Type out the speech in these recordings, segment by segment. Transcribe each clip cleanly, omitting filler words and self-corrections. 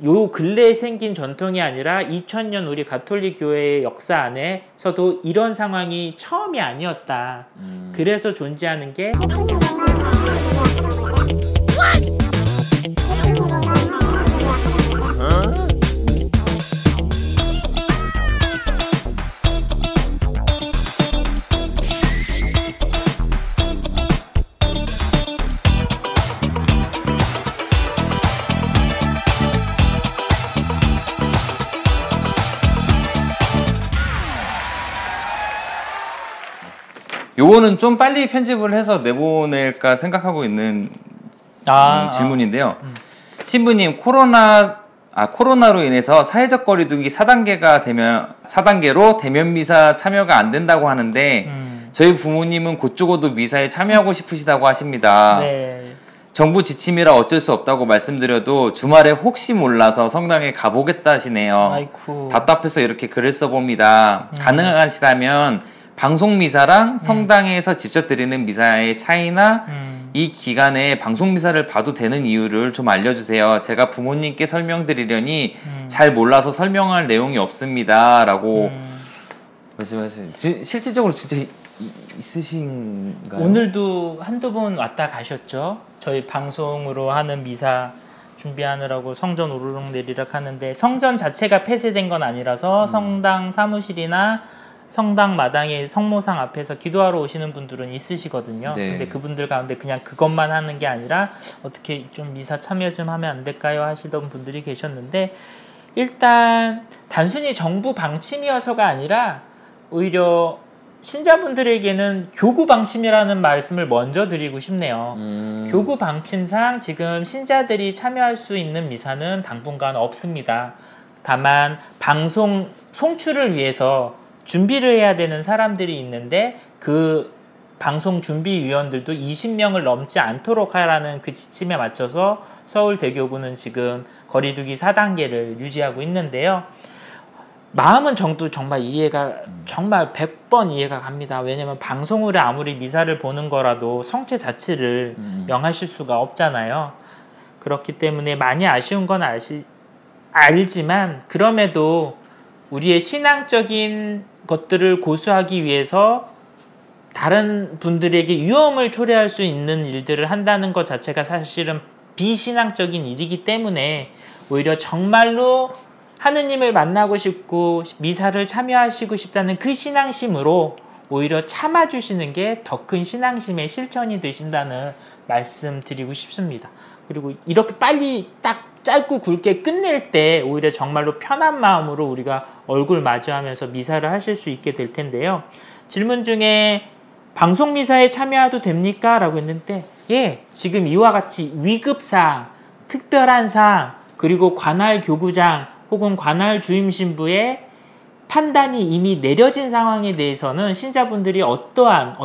요 근래에 생긴 전통이 아니라 2000년 우리 가톨릭 교회의 역사 안에서도 이런 상황이 처음이 아니었다. 그래서 존재하는 게 요거는 좀 빨리 편집을 해서 내보낼까 생각하고 있는 질문인데요. 신부님, 코로나로 인해서 사회적 거리두기 4단계로 대면 미사 참여가 안 된다고 하는데 저희 부모님은 곧 죽어도 미사에 참여하고 싶으시다고 하십니다. 네. 정부 지침이라 어쩔 수 없다고 말씀드려도 주말에 혹시 몰라서 성당에 가보겠다 하시네요. 아이쿠. 답답해서 이렇게 글을 써봅니다. 가능하시다면 방송 미사랑 성당에서 직접 드리는 미사의 차이나 이 기간에 방송 미사를 봐도 되는 이유를 좀 알려주세요. 제가 부모님께 설명드리려니 잘 몰라서 설명할 내용이 없습니다. 라고 말씀하시는. 실질적으로 진짜 있으신가요? 오늘도 한두 번 왔다 가셨죠. 저희 방송으로 하는 미사 준비하느라고 성전 오르락 내리락 하는데 성전 자체가 폐쇄된 건 아니라서 성당 사무실이나 성당 마당에 성모상 앞에서 기도하러 오시는 분들은 있으시거든요. 네. 근데 그분들 가운데 그냥 그것만 하는 게 아니라 어떻게 좀 미사 참여 좀 하면 안 될까요? 하시던 분들이 계셨는데 일단 단순히 정부 방침이어서가 아니라 오히려 신자분들에게는 교구 방침이라는 말씀을 먼저 드리고 싶네요. 교구 방침상 지금 신자들이 참여할 수 있는 미사는 당분간 없습니다. 다만 방송 송출을 위해서 준비를 해야 되는 사람들이 있는데 그 방송 준비위원들도 20명을 넘지 않도록 하라는 그 지침에 맞춰서 서울대교구는 지금 거리두기 4단계를 유지하고 있는데요. 마음은 정말 이해가 정말 100번 이해가 갑니다. 왜냐면 방송으로 아무리 미사를 보는 거라도 성체 자체를 명하실 수가 없잖아요. 그렇기 때문에 많이 아쉬운 건 알지만 그럼에도 우리의 신앙적인 것들을 고수하기 위해서 다른 분들에게 위험을 초래할 수 있는 일들을 한다는 것 자체가 사실은 비신앙적인 일이기 때문에 오히려 정말로 하느님을 만나고 싶고 미사를 참여하시고 싶다는 그 신앙심으로 오히려 참아주시는 게 더 큰 신앙심의 실천이 되신다는 말씀 드리고 싶습니다. 그리고 이렇게 빨리 딱 짧고 굵게 끝낼 때 오히려 정말로 편한 마음으로 우리가 얼굴 마주하면서 미사를 하실 수 있게 될 텐데요. 질문 중에 방송 미사에 참여해도 됩니까? 라고 했는데 예, 지금 이와 같이 위급사항, 특별한 사항, 그리고 관할 교구장 혹은 관할 주임 신부의 판단이 이미 내려진 상황에 대해서는 신자분들이 어떠한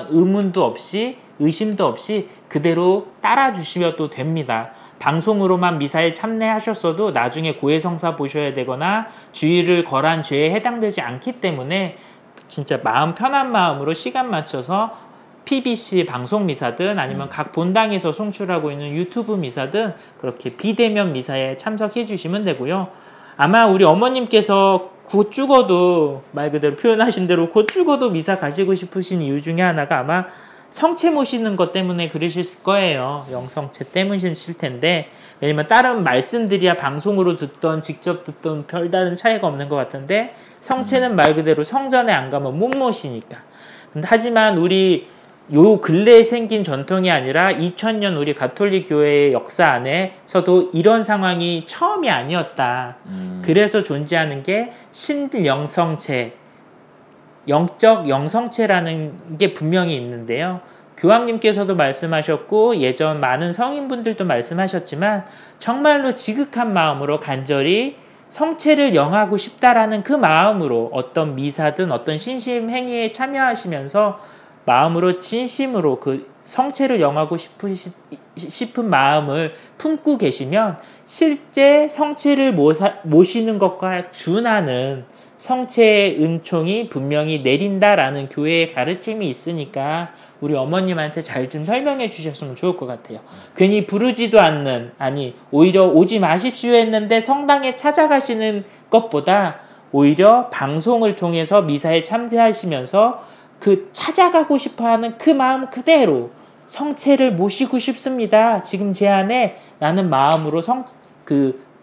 의문도 없이 의심도 없이 그대로 따라주시면 됩니다. 방송으로만 미사에 참여하셨어도 나중에 고해성사 보셔야 되거나 주의를 거란 죄에 해당되지 않기 때문에 진짜 마음 편한 마음으로 시간 맞춰서 PBC 방송 미사든 아니면 각 본당에서 송출하고 있는 유튜브 미사든 그렇게 비대면 미사에 참석해 주시면 되고요. 아마 우리 어머님께서 곧 죽어도 말 그대로 표현하신 대로 곧 죽어도 미사 가시고 싶으신 이유 중에 하나가 아마 성체 모시는 것 때문에 그러실 거예요. 영성체 때문이실 텐데 왜냐면 다른 말씀들이야 방송으로 듣던 직접 듣던 별다른 차이가 없는 것 같은데 성체는 말 그대로 성전에 안 가면 못 모시니까. 하지만 우리 요 근래에 생긴 전통이 아니라 2000년 우리 가톨릭 교회의 역사 안에서도 이런 상황이 처음이 아니었다. 그래서 존재하는 게 신영성체, 영적 영성체라는 게 분명히 있는데요. 교황님께서도 말씀하셨고 예전 많은 성인분들도 말씀하셨지만 정말로 지극한 마음으로 간절히 성체를 영하고 싶다라는 그 마음으로 어떤 미사든 어떤 신심 행위에 참여하시면서 마음으로 진심으로 그 성체를 영하고 싶은 마음을 품고 계시면 실제 성체를 모시는 것과 준하는 성체의 은총이 분명히 내린다라는 교회의 가르침이 있으니까 우리 어머님한테 잘 좀 설명해 주셨으면 좋을 것 같아요. 괜히 부르지도 않는, 아니 오히려 오지 마십시오 했는데 성당에 찾아가시는 것보다 오히려 방송을 통해서 미사에 참여하시면서 그 찾아가고 싶어하는 그 마음 그대로 성체를 모시고 싶습니다. 지금 제 안에 라는 마음으로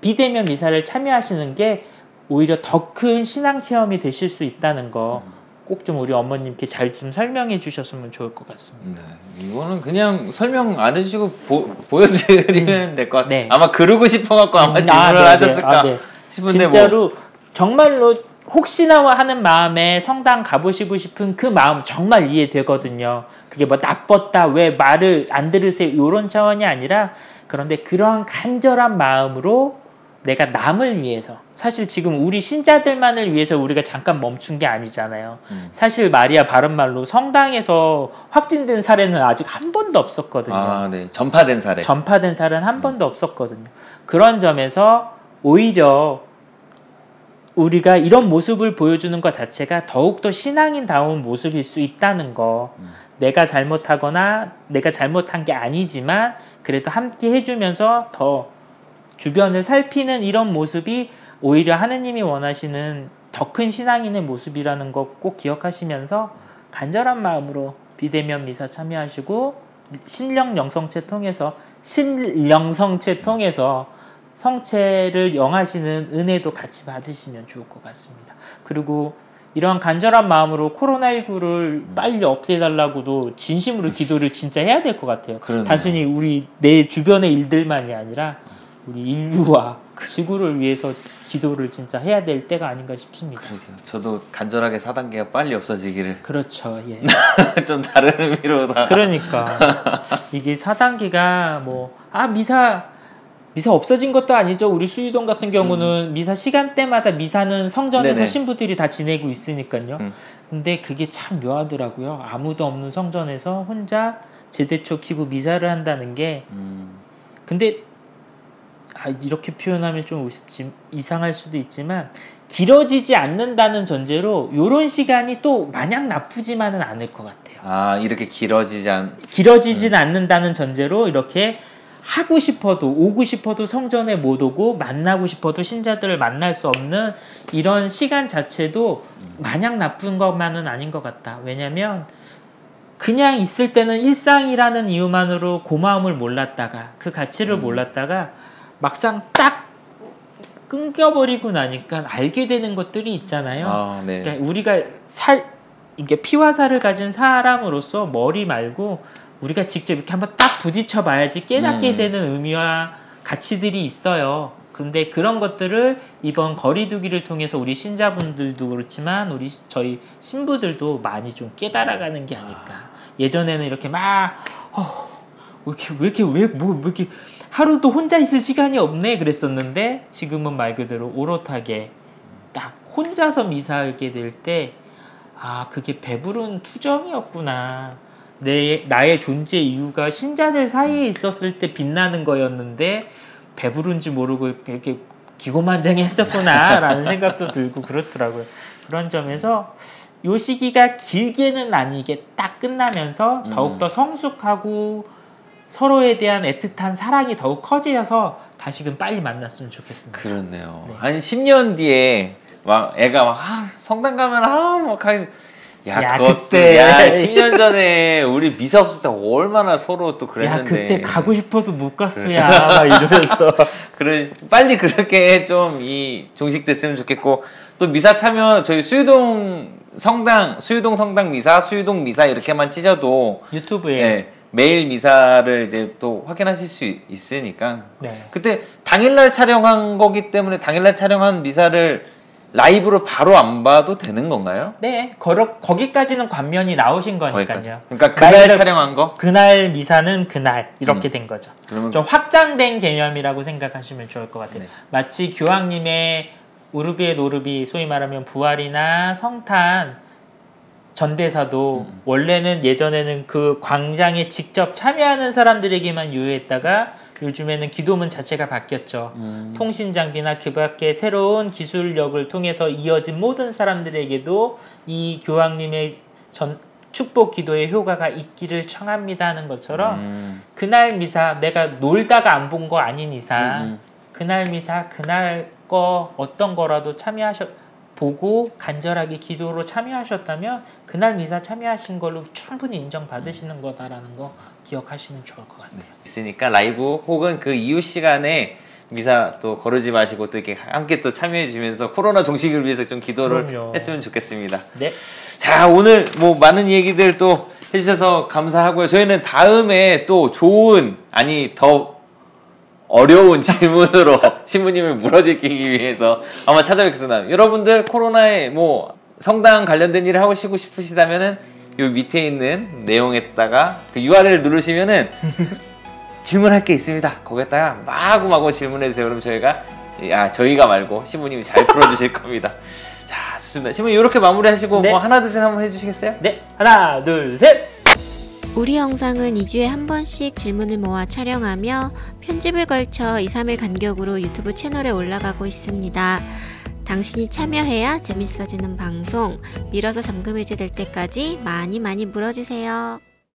비대면 미사를 참여하시는 게 오히려 더 큰 신앙 체험이 되실 수 있다는 거 꼭 좀 우리 어머님께 잘 좀 설명해 주셨으면 좋을 것 같습니다. 네, 이거는 그냥 설명 안 해주시고 보여드리면 될 것 같아요. 네. 아마 그러고 싶어갖고 아마 질문을 하셨을까 싶은데 진짜로 정말로 혹시나 하는 마음에 성당 가보시고 싶은 그 마음 정말 이해되거든요. 그게 뭐 나빴다, 왜 말을 안 들으세요, 이런 차원이 아니라 그런데 그러한 간절한 마음으로 내가 남을 위해서, 사실 지금 우리 신자들만을 위해서 우리가 잠깐 멈춘 게 아니잖아요. 사실 마리아 바른말로 성당에서 확진된 사례는 아직 한 번도 없었거든요. 아, 네. 전파된 사례는 한 번도 없었거든요. 그런 점에서 오히려 우리가 이런 모습을 보여주는 것 자체가 더욱더 신앙인다운 모습일 수 있다는 거. 내가 잘못하거나 내가 잘못한 게 아니지만 그래도 함께 해주면서 더 주변을 살피는 이런 모습이 오히려 하느님이 원하시는 더 큰 신앙인의 모습이라는 거 꼭 기억하시면서 간절한 마음으로 비대면 미사 참여하시고 신령영성체 통해서 성체를 영하시는 은혜도 같이 받으시면 좋을 것 같습니다. 그리고 이런 간절한 마음으로 코로나19를 빨리 없애달라고도 진심으로 기도를 진짜 해야 될 것 같아요. 그러네요. 단순히 내 주변의 일들만이 아니라 우리 인류와 지구를 위해서 기도를 진짜 해야 될 때가 아닌가 싶습니다. 그러게요. 저도 간절하게 4단계가 빨리 없어지기를. 그렇죠. 예. 좀 다른 의미로다가. 그러니까 이게 4단계가 미사 없어진 것도 아니죠. 우리 수유동 같은 경우는 미사 시간대마다 미사는 성전에서 네네. 신부들이 다 지내고 있으니까요. 근데 그게 참 묘하더라고요. 아무도 없는 성전에서 혼자 제대초 켜고 미사를 한다는 게 근데 이렇게 표현하면 좀 이상할 수도 있지만 길어지지 않는다는 전제로 이런 시간이 또 마냥 나쁘지만은 않을 것 같아요. 아, 이렇게 길어지진 않는다는 전제로 이렇게 하고 싶어도 오고 싶어도 성전에 못 오고 만나고 싶어도 신자들을 만날 수 없는 이런 시간 자체도 마냥 나쁜 것만은 아닌 것 같다. 왜냐면 그냥 있을 때는 일상이라는 이유만으로 고마움을 몰랐다가 그 가치를 몰랐다가 막상 딱 끊겨버리고 나니까 알게 되는 것들이 있잖아요. 아, 네. 그러니까 우리가 이게 피와 살을 가진 사람으로서 머리 말고 우리가 직접 이렇게 한번 딱 부딪혀 봐야지 깨닫게 되는 의미와 가치들이 있어요. 근데 그런 것들을 이번 거리두기를 통해서 우리 신자분들도 그렇지만 저희 신부들도 많이 좀 깨달아가는 게 아닐까. 예전에는 이렇게 왜 이렇게 하루도 혼자 있을 시간이 없네 그랬었는데 지금은 말 그대로 오롯하게 딱 혼자서 미사하게 될 때 그게 배부른 투정이었구나. 나의 존재 이유가 신자들 사이에 있었을 때 빛나는 거였는데 배부른지 모르고 이렇게 기고만장해 했었구나 라는 생각도 들고 그렇더라고요. 그런 점에서 요 시기가 길게는 아니게 딱 끝나면서 더욱더 성숙하고 서로에 대한 애틋한 사랑이 더욱 커져서 다시금 빨리 만났으면 좋겠습니다. 그렇네요. 네. 한 10년 뒤에 애가 성당 가면 그때 10년 전에 우리 미사 없을 때 얼마나 서로 또 그랬는데. 그때 가고 싶어도 못 갔어야 막 이러면서. 빨리 그렇게 좀 종식됐으면 좋겠고, 또 미사 참여 저희 수유동 성당 미사, 수유동 미사 이렇게만 치셔도 유튜브에 매일 미사를 이제 또 확인하실 수 있으니까. 네. 그때 당일날 촬영한 거기 때문에 당일날 촬영한 미사를 라이브로 바로 안 봐도 되는 건가요? 네, 거기까지는 관면이 나오신 거니까요. 그러니까 그날 촬영한 거? 그날 미사는 그날 이렇게 된 거죠. 그러면 좀 확장된 개념이라고 생각하시면 좋을 것 같아요. 네. 마치 교황님의 우르비의 노르비, 소위 말하면 부활이나 성탄 전대사도 원래는 예전에는 그 광장에 직접 참여하는 사람들에게만 유효했다가 요즘에는 기도문 자체가 바뀌었죠. 통신 장비나 그 밖에 새로운 기술력을 통해서 이어진 모든 사람들에게도 이 교황님의 축복 기도의 효과가 있기를 청합니다 하는 것처럼 그날 미사 내가 놀다가 안 본 거 아닌 이상 그날 미사 그날 거 어떤 거라도 보고 간절하게 기도로 참여하셨다면 그날 미사 참여하신 걸로 충분히 인정받으시는 거다라는 거 기억하시면 좋을 것 같네요. 있으니까 라이브 혹은 그 이후 시간에 미사 또 거르지 마시고 또 이렇게 함께 또 참여해 주면서 코로나 종식을 위해서 좀 기도를 그럼요. 했으면 좋겠습니다. 네. 자, 오늘 뭐 많은 얘기들 또 해주셔서 감사하고요. 저희는 다음에 또 좋은, 아니 더 어려운 질문으로 신부님을 물어주기 위해서 아마 찾아뵙겠습니다. 여러분들 코로나에 뭐 성당 관련된 일을 하고 싶으시다면은 요 밑에 있는 내용에다가 그 URL 누르시면은 질문할 게 있습니다. 거기에다가 마구마구 질문해 주세요. 그럼 저희가 말고 신부님이 잘 풀어주실 겁니다. 자, 좋습니다. 신부님 이렇게 마무리하시고 네. 뭐 하나 둘 셋 한번 해주시겠어요? 네. 하나, 둘, 셋. 우리 영상은 2주에 한 번씩 질문을 모아 촬영하며 편집을 걸쳐 2-3일 간격으로 유튜브 채널에 올라가고 있습니다. 당신이 참여해야 재밌어지는 방송, 밀어서 잠금 해제될 때까지 많이 물어주세요.